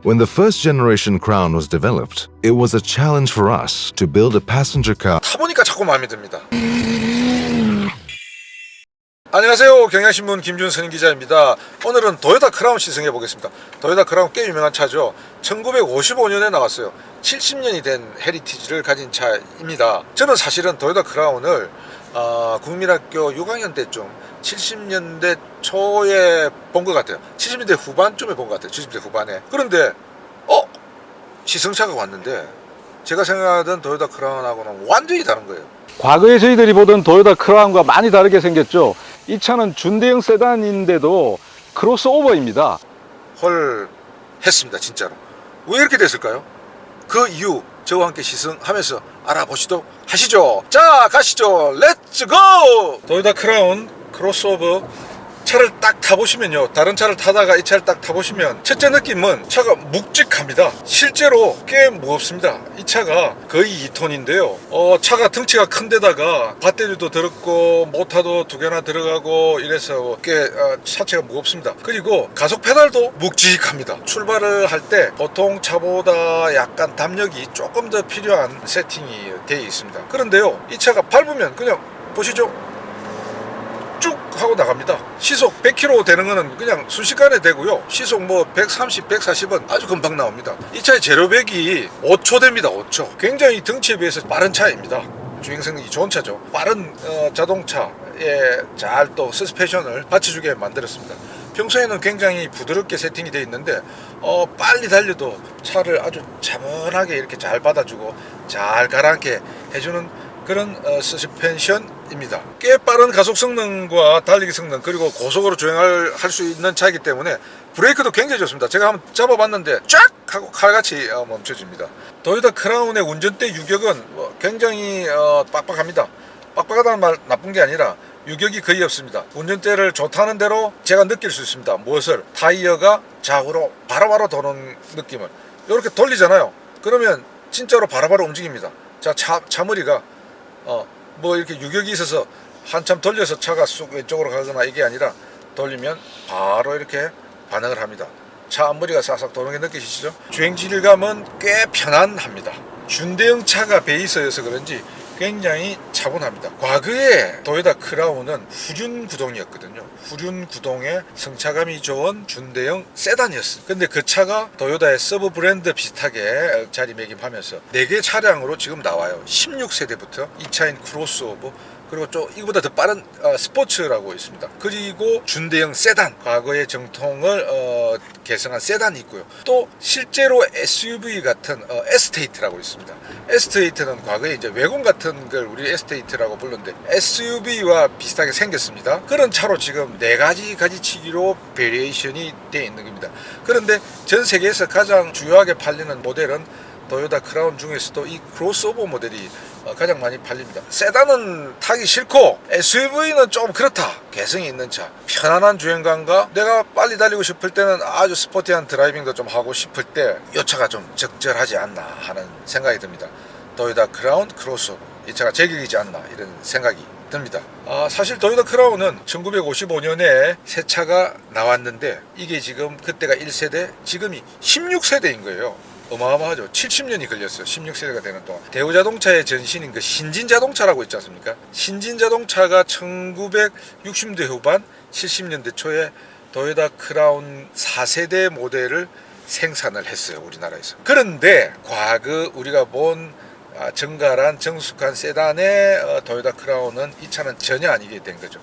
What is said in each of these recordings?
When the first generation Crown was developed, it was a challenge for us to build a passenger car. 타보니까 자꾸 마음에 듭니다. 안녕하세요. 경향신문 김준선 기자입니다. 오늘은 도요타 크라운 시승해 보겠습니다. 도요타 크라운 꽤 유명한 차죠. 1955년에 나왔어요. 70년이 된 헤리티지를 가진 차입니다. 저는 사실은 도요타 크라운을 국민학교 6학년 때쯤 70년대 초에 본 것 같아요. 70년대 후반쯤에 본 것 같아요. 70년대 후반에. 그런데 시승차가 왔는데 제가 생각하던 도요타 크라운하고는 완전히 다른 거예요. 과거에 저희들이 보던 도요타 크라운과 많이 다르게 생겼죠. 이 차는 준대형 세단인데도 크로스오버입니다. 헐 했습니다. 진짜로. 왜 이렇게 됐을까요? 그 이유 저와 함께 시승하면서 알아보시도록 하시죠. 자, 가시죠. 렛츠 고! 도요타 크라운 크로스오버 차를 딱 타보시면요, 다른 차를 타다가 이 차를 딱 타보시면 첫째 느낌은 차가 묵직합니다. 실제로 꽤 무겁습니다. 이 차가 거의 2톤인데요 차가 덩치가 큰 데다가 배터리도 들었고 모터도 2개나 들어가고 이래서 꽤 차체가 무겁습니다. 그리고 가속 페달도 묵직합니다. 출발을 할 때 보통 차보다 약간 담력이 조금 더 필요한 세팅이 되어 있습니다. 그런데요, 이 차가 밟으면 그냥 보시죠, 쭉 하고 나갑니다. 시속 100km 되는 거는 그냥 순식간에 되고요, 시속 뭐 130, 140은 아주 금방 나옵니다. 이 차의 제로백이 5초 됩니다. 5초. 굉장히 덩치에 비해서 빠른 차입니다. 주행성능이 좋은 차죠. 빠른 자동차에 잘 또 서스펜션을 받쳐주게 만들었습니다. 평소에는 굉장히 부드럽게 세팅이 되어 있는데 빨리 달려도 차를 아주 차분하게 이렇게 잘 받아주고 잘 가라앉게 해주는 그런 서스펜션입니다. 꽤 빠른 가속 성능과 달리기 성능, 그리고 고속으로 주행할 수 있는 차이기 때문에 브레이크도 굉장히 좋습니다. 제가 한번 잡아봤는데 쫙 하고 칼같이 멈춰집니다. 도요타 크라운의 운전대 유격은 굉장히 빡빡합니다. 빡빡하다는 말 나쁜 게 아니라 유격이 거의 없습니다. 운전대를 좋다는 대로 제가 느낄 수 있습니다. 무엇을? 타이어가 좌우로 바로바로 도는 느낌을. 이렇게 돌리잖아요. 그러면 진짜로 바로바로 움직입니다. 자, 차머리가 뭐 이렇게 유격이 있어서 한참 돌려서 차가 쑥 왼쪽으로 가거나 이게 아니라 돌리면 바로 이렇게 반응을 합니다. 차 앞머리가 싹싹 도는 게 느끼시죠? 주행 질감은 꽤 편안합니다. 준대형 차가 베이스여서 그런지 굉장히 차분합니다. 과거에 도요타 크라운은 후륜 구동이었거든요. 후륜 구동의 성차감이 좋은 준대형 세단이었어요. 근데 그 차가 도요타의 서브 브랜드 비슷하게 자리매김하면서 4개 차량으로 지금 나와요. 16세대부터 이 차인 크로스오버, 그리고 좀 이거보다 더 빠른 스포츠라고 있습니다. 그리고 준대형 세단, 과거의 정통을 개성한 세단이 있고요. 또 실제로 SUV 같은 에스테이트라고 있습니다. 에스테이트는 과거에 이제 외공 같은 걸 우리 에스테이트라고 불렀는데 SUV와 비슷하게 생겼습니다. 그런 차로 지금 4가지 가지치기로 베리에이션이 되어 있는 겁니다. 그런데 전 세계에서 가장 주요하게 팔리는 모델은 도요타 크라운 중에서도 이 크로스오버 모델이 가장 많이 팔립니다. 세단은 타기 싫고 SUV는 좀 그렇다, 개성이 있는 차, 편안한 주행감과 내가 빨리 달리고 싶을 때는 아주 스포티한 드라이빙도 좀 하고 싶을 때 이 차가 좀 적절하지 않나 하는 생각이 듭니다. 도요타 크라운 크로스오버, 이 차가 제격이지 않나 이런 생각이 듭니다. 사실 도요타 크라운은 1955년에 새 차가 나왔는데 이게 지금 그때가 1세대, 지금이 16세대인 거예요. 어마어마하죠. 70년이 걸렸어요. 16세대가 되는 동안. 대우자동차의 전신인 그 신진자동차라고 있지 않습니까? 신진자동차가 1960년대 후반 70년대 초에 도요타 크라운 4세대 모델을 생산을 했어요, 우리나라에서. 그런데 과거 우리가 본 정갈한 정숙한 세단의 도요타 크라운은 이 차는 전혀 아니게 된 거죠.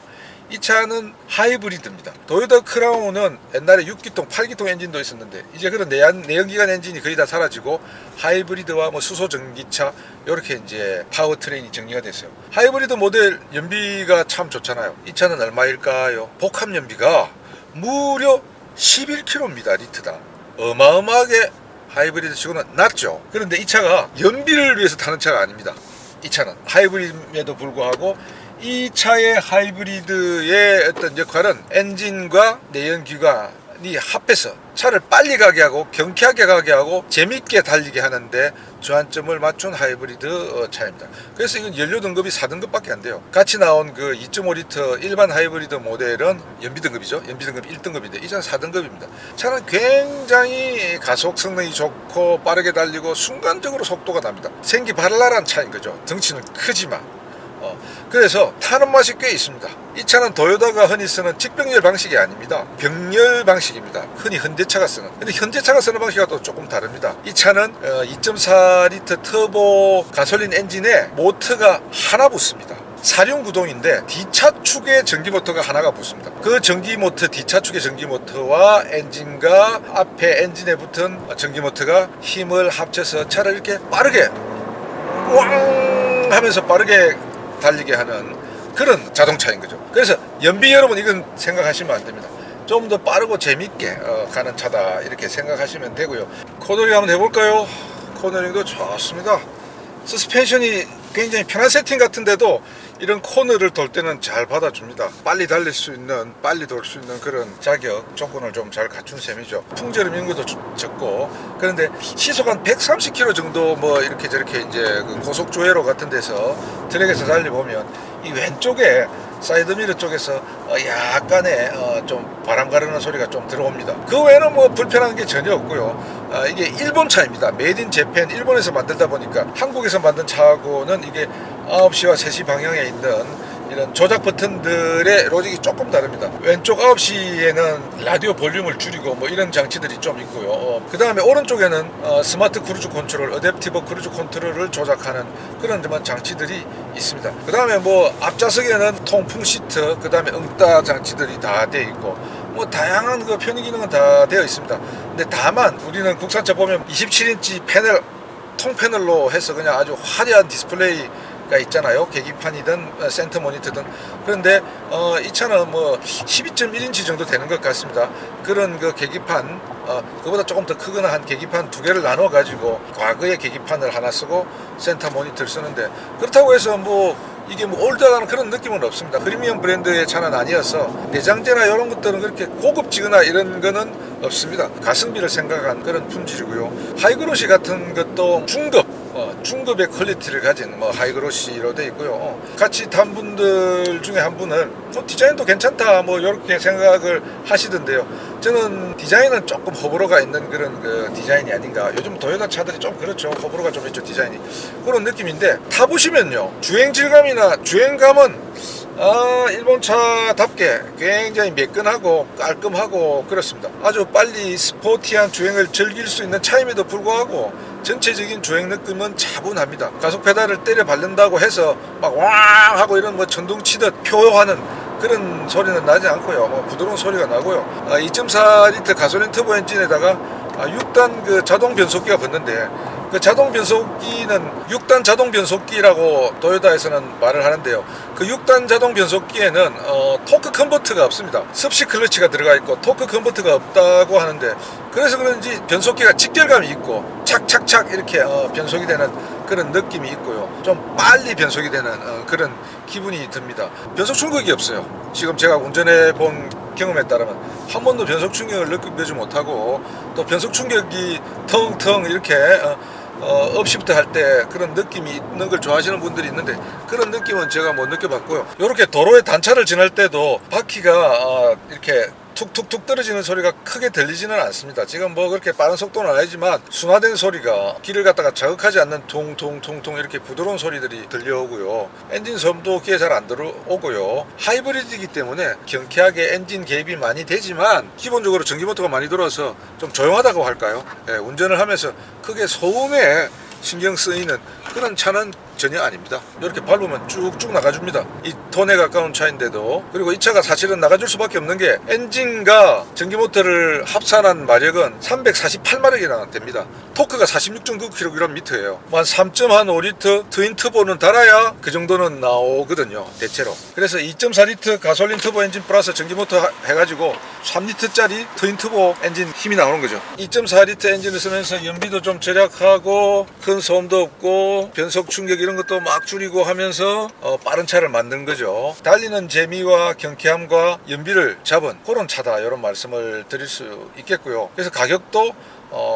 이 차는 하이브리드입니다. 도요타 크라운은 옛날에 6기통, 8기통 엔진도 있었는데 이제 그런 내연기관 엔진이 거의 다 사라지고 하이브리드와 뭐 수소 전기차 이렇게 이제 파워트레인이 정리가 됐어요. 하이브리드 모델 연비가 참 좋잖아요. 이 차는 얼마일까요? 복합 연비가 무려 11km입니다. 리터당. 어마어마하게 하이브리드 치고는 낮죠. 그런데 이 차가 연비를 위해서 타는 차가 아닙니다. 이 차는 하이브리드에도 불구하고 이 차의 하이브리드의 어떤 역할은 엔진과 내연기관이 합해서 차를 빨리 가게 하고 경쾌하게 가게 하고 재밌게 달리게 하는데 주안점을 맞춘 하이브리드 차입니다. 그래서 이건 연료 등급이 4등급밖에 안 돼요. 같이 나온 그 2.5리터 일반 하이브리드 모델은 연비 등급이죠. 연비 등급 1등급인데 이전 4등급입니다. 차는 굉장히 가속 성능이 좋고 빠르게 달리고 순간적으로 속도가 납니다. 생기 발랄한 차인 거죠. 덩치는 크지만 그래서 타는 맛이 꽤 있습니다. 이 차는 도요타가 흔히 쓰는 직병렬 방식이 아닙니다. 병렬 방식입니다. 흔히 현대차가 쓰는. 근데 현대차가 쓰는 방식과 또 조금 다릅니다. 이 차는 2.4리터 터보 가솔린 엔진에 모터가 하나 붙습니다. 사륜구동인데 D차축에 전기모터가 하나가 붙습니다. 그 전기모터, D차축의 전기모터와 엔진과 앞에 엔진에 붙은 전기모터가 힘을 합쳐서 차를 이렇게 빠르게 왕 하면서 빠르게 달리게 하는 그런 자동차인 거죠. 그래서 연비 여러분 이건 생각하시면 안 됩니다. 좀 더 빠르고 재밌게 가는 차다 이렇게 생각하시면 되고요. 코너링 한번 해볼까요? 코너링도 좋습니다. 서스펜션이 굉장히 편한 세팅 같은데도 이런 코너를 돌 때는 잘 받아줍니다. 빨리 달릴 수 있는, 빨리 돌 수 있는 그런 자격 조건을 좀 잘 갖춘 셈이죠. 풍절음 이런 것도 적고, 그런데 시속 한 130km 정도 뭐 이렇게 저렇게 이제 그 고속 조회로 같은 데서 트랙에서 달려보면 이 왼쪽에 사이드미러 쪽에서 약간의 좀 바람 가르는 소리가 좀 들어옵니다. 그 외에는 뭐 불편한 게 전혀 없고요. 이게 일본 차입니다. 메이드 인 재팬, 일본에서 만들다 보니까 한국에서 만든 차하고는 이게 9시와 3시 방향에 있는 이런 조작 버튼들의 로직이 조금 다릅니다. 왼쪽 9시에는 라디오 볼륨을 줄이고 뭐 이런 장치들이 좀 있고요. 그 다음에 오른쪽에는 스마트 크루즈 컨트롤, 어댑티브 크루즈 컨트롤을 조작하는 그런 장치들이 있습니다. 그 다음에 뭐 앞좌석에는 통풍 시트, 그 다음에 응따 장치들이 다 되어 있고 뭐 다양한 그 편의 기능은 다 되어 있습니다. 근데 다만 우리는 국산차 보면 27인치 패널, 통패널로 해서 그냥 아주 화려한 디스플레이가 있잖아요. 계기판이든 센터 모니터든. 그런데 이 차는 뭐 12.1인치 정도 되는 것 같습니다. 그런 그 계기판, 그보다 조금 더 크거나 한 계기판 두 개를 나눠 가지고 과거의 계기판을 하나 쓰고 센터 모니터를 쓰는데, 그렇다고 해서 뭐 이게 뭐 올드하다는 그런 느낌은 없습니다. 프리미엄 브랜드의 차는 아니어서 내장재나 이런 것들은 그렇게 고급지거나 이런 거는 없습니다. 가성비를 생각한 그런 품질이고요. 하이그로시 같은 것도 중급의 퀄리티를 가진 뭐 하이그로시로 되어 있고요. 같이 탄 분들 중에 한 분은 디자인도 괜찮다 뭐 이렇게 생각을 하시던데요. 저는 디자인은 조금 호불호가 있는 그런 그 디자인이 아닌가. 요즘 도요타 차들이 좀 그렇죠. 호불호가 좀 있죠, 디자인이. 그런 느낌인데 타보시면요, 주행 질감이나 주행감은 일본 차답게 굉장히 매끈하고 깔끔하고 그렇습니다. 아주 빨리 스포티한 주행을 즐길 수 있는 차임에도 불구하고 전체적인 주행 느낌은 차분합니다. 가속 페달을 때려 밟는다고 해서 막 왕 하고 이런 뭐 전동 치듯 표효하는 그런 소리는 나지 않고요. 뭐 부드러운 소리가 나고요. 2.4리터 가솔린 터보 엔진에다가 6단 그 자동 변속기가 붙는데, 그 자동 변속기는 6단 자동 변속기라고 도요타에서는 말을 하는데요. 그 6단 자동 변속기에는 토크 컨버터가 없습니다. 습식 클러치가 들어가 있고 토크 컨버터가 없다고 하는데, 그래서 그런지 변속기가 직결감이 있고 착착착 이렇게 변속이 되는 그런 느낌이 있고요. 좀 빨리 변속이 되는 그런 기분이 듭니다. 변속 충격이 없어요. 지금 제가 운전해 본 경험에 따르면 한 번도 변속 충격을 느껴보지 못하고, 또 변속 충격이 텅텅 이렇게 업시프트 할 때 그런 느낌이 있는 걸 좋아하시는 분들이 있는데, 그런 느낌은 제가 못 느껴봤고요. 이렇게 도로에 단차를 지날 때도 바퀴가 이렇게 툭툭툭 떨어지는 소리가 크게 들리지는 않습니다. 지금 뭐 그렇게 빠른 속도는 아니지만 순화된 소리가 길을 갖다가 자극하지 않는 통통통통 이렇게 부드러운 소리들이 들려오고요. 엔진 소음도 귀에 잘 안 들어오고요. 하이브리드이기 때문에 경쾌하게 엔진 개입이 많이 되지만 기본적으로 전기모터가 많이 들어와서 좀 조용하다고 할까요? 운전을 하면서 크게 소음에 신경 쓰이는 그런 차는 전혀 아닙니다. 이렇게 밟으면 쭉쭉 나가줍니다. 이 톤에 가까운 차인데도. 그리고 이 차가 사실은 나가줄 수밖에 없는 게 엔진과 전기모터를 합산한 마력은 348마력이나 됩니다. 토크가 46.9kgm예요. 한 3.5리터 트윈 터보는 달아야 그 정도는 나오거든요, 대체로. 그래서 2.4리터 가솔린 터보 엔진 플러스 전기모터 해가지고 3리터짜리 트윈 터보 엔진 힘이 나오는 거죠. 2.4리터 엔진을 쓰면서 연비도 좀 절약하고 큰 소음도 없고 변속 충격 이런 이런 것도 막 줄이고 하면서 빠른 차를 만든 거죠. 달리는 재미와 경쾌함과 연비를 잡은 그런 차다, 이런 말씀을 드릴 수 있겠고요. 그래서 가격도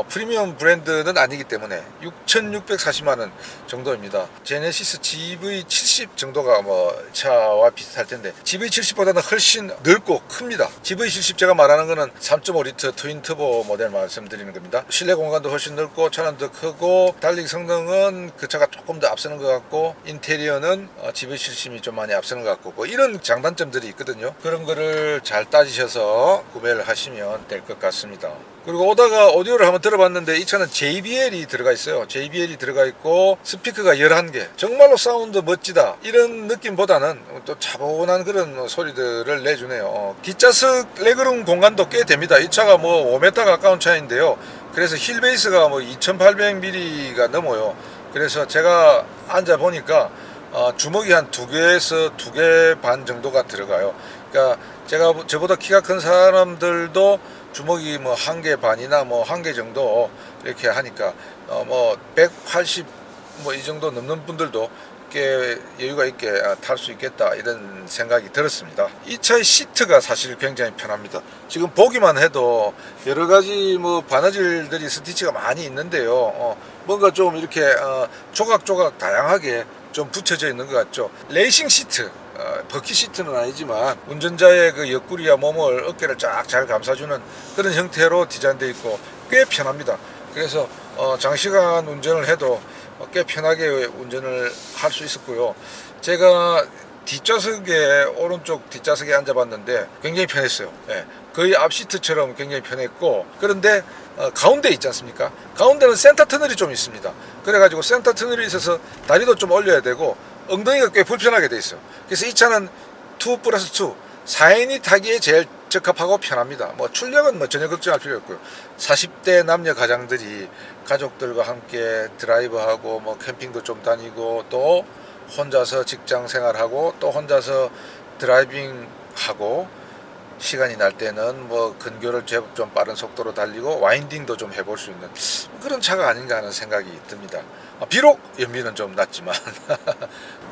프리미엄 브랜드는 아니기 때문에 6,640만 원 정도입니다. 제네시스 GV70 정도가 뭐 차와 비슷할 텐데 GV70보다는 훨씬 넓고 큽니다. GV70 제가 말하는 거는 3.5리터 트윈 터보 모델 말씀드리는 겁니다. 실내 공간도 훨씬 넓고 차는 더 크고 달리기 성능은 그 차가 조금 더 앞서는 것 같고 인테리어는 GV70이 좀 많이 앞서는 것 같고 뭐 이런 장단점들이 있거든요. 그런 거를 잘 따지셔서 구매를 하시면 될 것 같습니다. 그리고 오다가 오디오를 한번 들어봤는데 이 차는 JBL이 들어가 있어요. JBL이 들어가 있고 스피커가 11개. 정말로 사운드 멋지다, 이런 느낌보다는 또 차분한 그런 소리들을 내주네요. 뒷좌석 레그룸 공간도 꽤 됩니다. 이 차가 뭐 5m 가까운 차인데요. 그래서 힐 베이스가 뭐 2800mm가 넘어요. 그래서 제가 앉아 보니까 주먹이 한 2개에서 2개 반 정도가 들어가요. 그러니까 저보다 키가 큰 사람들도 주먹이 뭐 1개 반이나 뭐 1개 정도 이렇게 하니까 뭐 180 뭐 이 정도 넘는 분들도 꽤 여유가 있게 탈 수 있겠다, 이런 생각이 들었습니다. 이 차의 시트가 사실 굉장히 편합니다. 지금 보기만 해도 여러 가지 뭐 바느질들이 스티치가 많이 있는데요. 뭔가 좀 이렇게 조각조각 다양하게 좀 붙여져 있는 것 같죠. 레이싱 시트, 버킷 시트는 아니지만 운전자의 그 옆구리와 몸을, 어깨를 쫙 잘 감싸주는 그런 형태로 디자인되어 있고 꽤 편합니다. 그래서 장시간 운전을 해도 꽤 편하게 운전을 할 수 있었고요. 제가 뒷좌석에, 오른쪽 뒷좌석에 앉아봤는데 굉장히 편했어요. 예, 거의 앞시트처럼 굉장히 편했고, 그런데 가운데 있지 않습니까? 가운데는 센터 터널이 좀 있습니다. 그래가지고 센터 터널이 있어서 다리도 좀 올려야 되고 엉덩이가 꽤 불편하게 돼 있어요. 그래서 이 차는 2+2 4인이 타기에 제일 적합하고 편합니다. 뭐 출력은 뭐 전혀 걱정할 필요 없고요. 40대 남녀 가장들이 가족들과 함께 드라이브하고 뭐 캠핑도 좀 다니고 또 혼자서 직장 생활하고 또 혼자서 드라이빙하고 시간이 날 때는 뭐 근교를 제법 좀 빠른 속도로 달리고 와인딩도 좀 해볼 수 있는 그런 차가 아닌가 하는 생각이 듭니다. 비록 연비는 좀 낮지만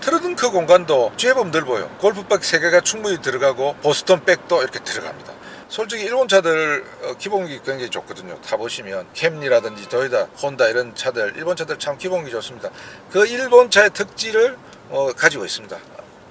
트렁크 공간도 제법 넓어요. 골프백 3개가 충분히 들어가고 보스턴 백도 이렇게 들어갑니다. 솔직히 일본 차들 기본기 굉장히 좋거든요. 타보시면 캠리라든지 도요타, 혼다 이런 차들, 일본 차들 참 기본기 좋습니다. 그 일본 차의 특질을 가지고 있습니다.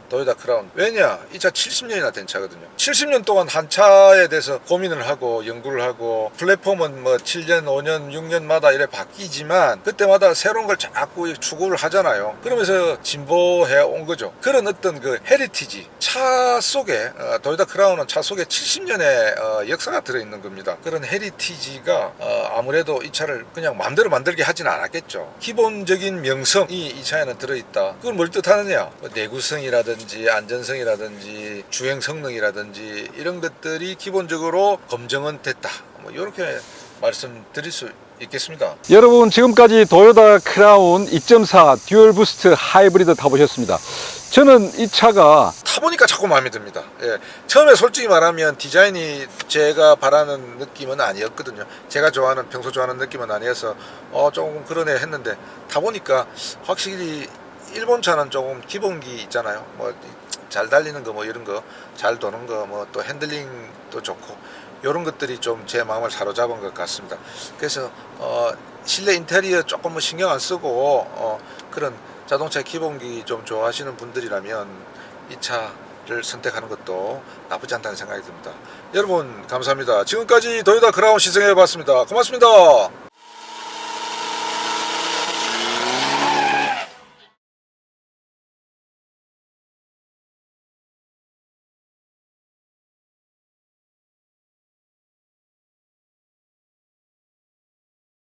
도요타 크라운. 왜냐? 이 차 70년이나 된 차거든요. 70년 동안 한 차에 대해서 고민을 하고 연구를 하고 플랫폼은 뭐 7년, 5년, 6년마다 이래 바뀌지만 그때마다 새로운 걸 자꾸 추구를 하잖아요. 그러면서 진보해 온 거죠. 그런 어떤 그 헤리티지, 차 속에 도요타 크라운은 차 속에 70년의 역사가 들어있는 겁니다. 그런 헤리티지가 아무래도 이 차를 그냥 마음대로 만들게 하지는 않았겠죠. 기본적인 명성이 이 차에는 들어있다. 그건 뭘 뜻하느냐? 내구성이라든지 안전성이라든지 주행 성능이라든지 이런 것들이 기본적으로 검증은 됐다. 뭐 이렇게 말씀드릴 수 있겠습니다. 여러분, 지금까지 도요타 크라운 2.4 듀얼 부스트 하이브리드 타보셨습니다. 저는 이 차가 타보니까 자꾸 마음에 듭니다. 예. 처음에 솔직히 말하면 디자인이 제가 바라는 느낌은 아니었거든요. 제가 좋아하는, 평소 좋아하는 느낌은 아니어서 조금 그러네 했는데 타보니까 확실히 일본 차는 조금 기본기 있잖아요. 뭐 잘 달리는 거, 뭐 이런 거, 잘 도는 거, 뭐 또 핸들링도 좋고 이런 것들이 좀 제 마음을 사로잡은 것 같습니다. 그래서 실내 인테리어 조금 뭐 신경 안 쓰고 그런 자동차 기본기 좀 좋아하시는 분들이라면 이 차를 선택하는 것도 나쁘지 않다는 생각이 듭니다. 여러분 감사합니다. 지금까지 도요타 크라운 시승해 봤습니다. 고맙습니다.